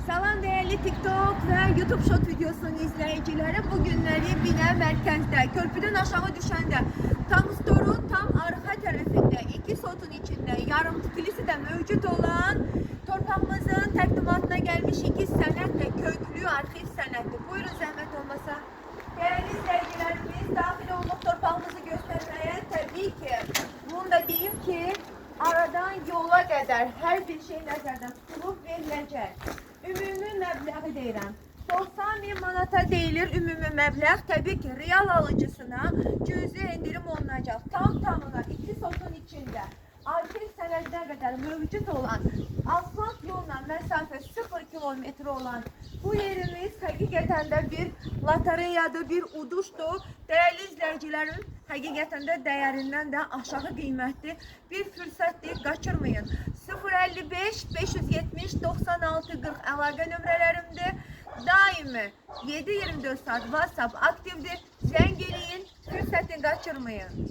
Salam değerli TikTok ve YouTube Short videosunun izleyicileri. Bugünleri Bine merkezde, köprüden aşağı düşende, tam storun tam arka tarafında, iki sotun içinde yarım kilisi de mevcut olan torpağımızın takdimatına gelmiş iki senet ve köklü arşiv senedi. Buyurun zahmet olmasa. Değerli izleyicilerimiz, dahil olup torpağımızı göstermeye tabii ki. Bunu da diyeyim ki aradan yola kadar her bir şey nəzərdən tutulub veriləcək. Ümumi məbləği deyirəm. 90 bin manata deyilir ümumi məbləğ. Təbii ki, real alıcısına cüzi indirim olunacaq. Tam-tamına iki sotun içində arşiv sənədinə qədər mövcud olan asfalt yolla məsafə 0 kilometre olan bu yerimiz həqiqətən də bir lotereyadır, bir uduşdur. Değerli izleyicilerim, həqiqətən də dəyərindən də aşağı qiymətli bir fürsətdir, qaçırmayın. 055 570 96 40 əlaqə nömrələrimdir. Daimi 7-24 saat WhatsApp aktifdir. Zəng eləyin, fürsətini qaçırmayın.